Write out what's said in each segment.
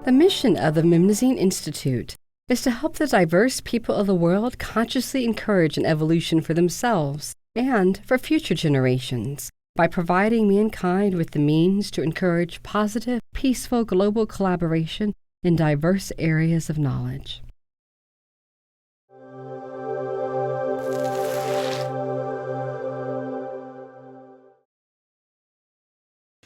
The mission of the Mimnesine Institute is to help the diverse people of the world consciously encourage an evolution for themselves and for future generations by providing mankind with the means to encourage positive, peaceful global collaboration in diverse areas of knowledge.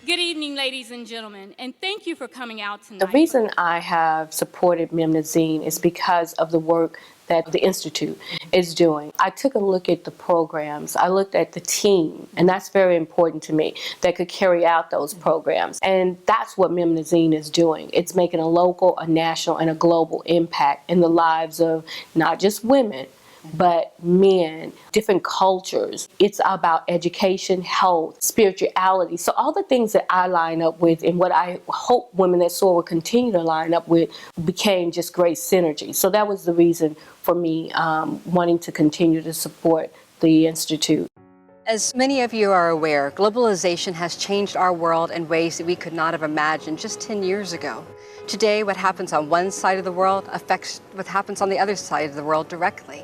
Good evening, ladies and gentlemen, and thank you for coming out tonight. The reason I have supported Mimnesine is because of the work that the Institute is doing. I took a look at the programs. I looked at the team, and that's very important to me, that could carry out those programs. And that's what Mimnesine is doing. It's making a local, a national, and a global impact in the lives of not just women, but men, different cultures. It's about education, health, spirituality. So all the things that I line up with and what I hope Women That Soar will continue to line up with became just great synergy. So that was the reason for me wanting to continue to support the Institute. As many of you are aware, globalization has changed our world in ways that we could not have imagined just 10 years ago. Today, what happens on one side of the world affects what happens on the other side of the world directly.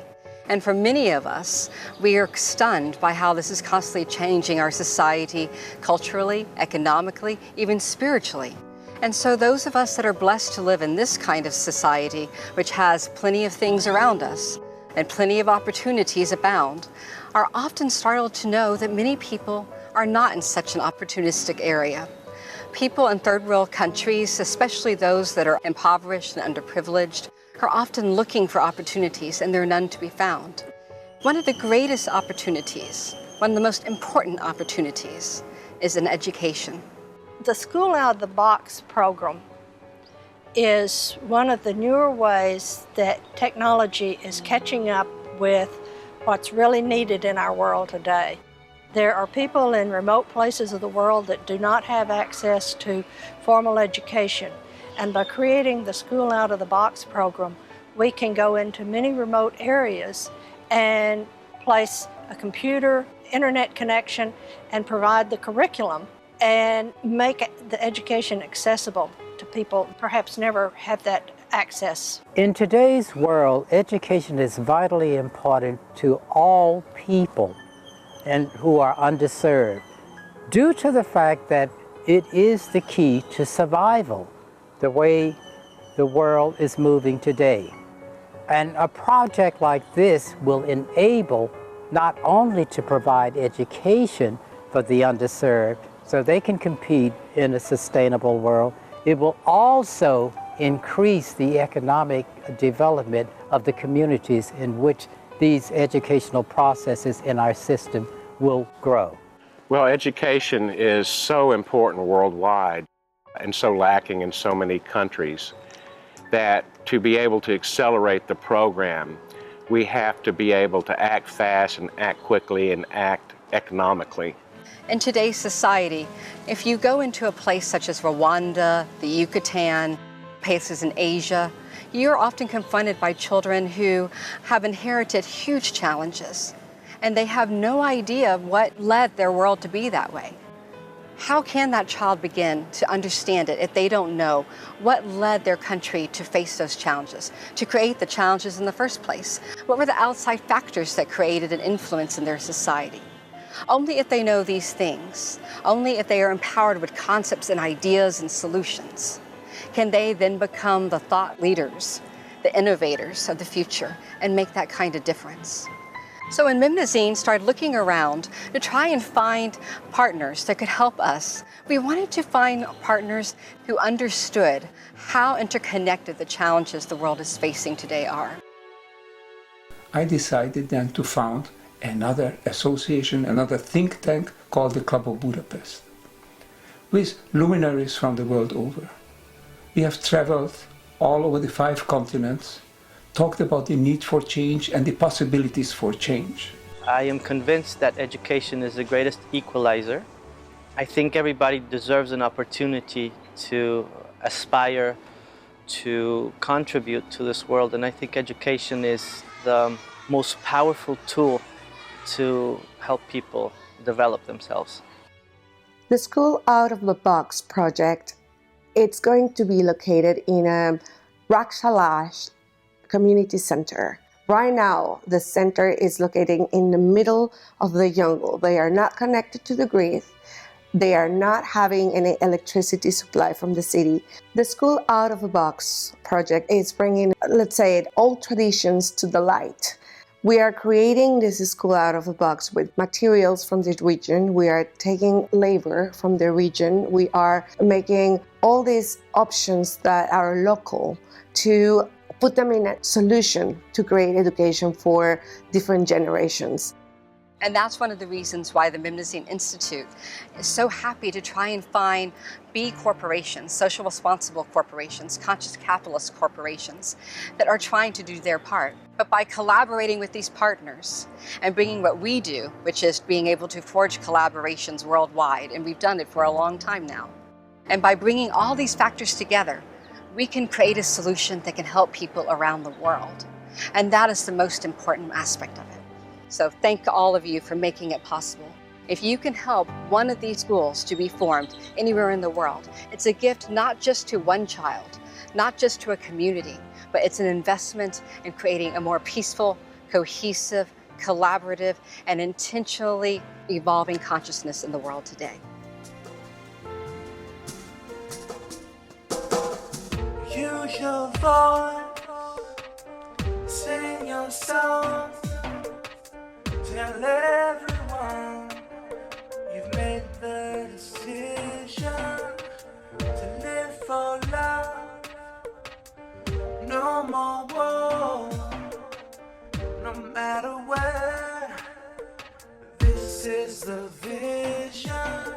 And for many of us, we are stunned by how this is constantly changing our society culturally, economically, even spiritually. And so those of us that are blessed to live in this kind of society, which has plenty of things around us and plenty of opportunities abound, are often startled to know that many people are not in such an opportunistic area. People in third world countries, especially those that are impoverished and underprivileged, are often looking for opportunities, and there are none to be found. One of the greatest opportunities, one of the most important opportunities, is in education. The School Out of the Box program is one of the newer ways that technology is catching up with what's really needed in our world today. There are people in remote places of the world that do not have access to formal education. And by creating the School Out of the Box program, we can go into many remote areas and place a computer, internet connection, and provide the curriculum and make the education accessible to people who perhaps never had that access. In today's world, education is vitally important to all people and who are underserved, due to the fact that it is the key to survival, the way the world is moving today. And a project like this will enable not only to provide education for the underserved so they can compete in a sustainable world, it will also increase the economic development of the communities in which these educational processes in our system will grow. Well, education is so important worldwide and so lacking in so many countries that to be able to accelerate the program, we have to be able to act fast and act quickly and act economically. In today's society, if you go into a place such as Rwanda, the Yucatan, places in Asia, you're often confronted by children who have inherited huge challenges, and they have no idea what led their world to be that way. How can that child begin to understand it if they don't know what led their country to face those challenges, to create the challenges in the first place? What were the outside factors that created an influence in their society? Only if they know these things, only if they are empowered with concepts and ideas and solutions, can they then become the thought leaders, the innovators of the future, and make that kind of difference. So when Mimnesine started looking around to try and find partners that could help us, we wanted to find partners who understood how interconnected the challenges the world is facing today are. I decided then to found another association, another think tank called the Club of Budapest, with luminaries from the world over. We have traveled all over the 5 continents, talked about the need for change and the possibilities for change. I am convinced that education is the greatest equalizer. I think everybody deserves an opportunity to aspire to contribute to this world, and I think education is the most powerful tool to help people develop themselves. The School Out of the Box project It's going to be located in a Rakshalash community center. Right now, the center is located in the middle of the jungle. They are not connected to the grid. They are not having any electricity supply from the city. The School Out of the Box project is bringing, let's say, old traditions to the light. We are creating this school out of the box with materials from the region. We are taking labor from the region. We are making all these options that are local to put them in a solution to create education for different generations. And that's one of the reasons why the Mimnesine Institute is so happy to try and find B corporations, social responsible corporations, conscious capitalist corporations that are trying to do their part. But by collaborating with these partners and bringing what we do, which is being able to forge collaborations worldwide, and we've done it for a long time now, and by bringing all these factors together, we can create a solution that can help people around the world. And that is the most important aspect of it. So thank all of you for making it possible. If you can help one of these schools to be formed anywhere in the world, it's a gift not just to one child, not just to a community, but it's an investment in creating a more peaceful, cohesive, collaborative, and intentionally evolving consciousness in the world today. Use your voice, sing your songs. Tell everyone you've made the decision to live for love. No more war, no matter where. This is the vision.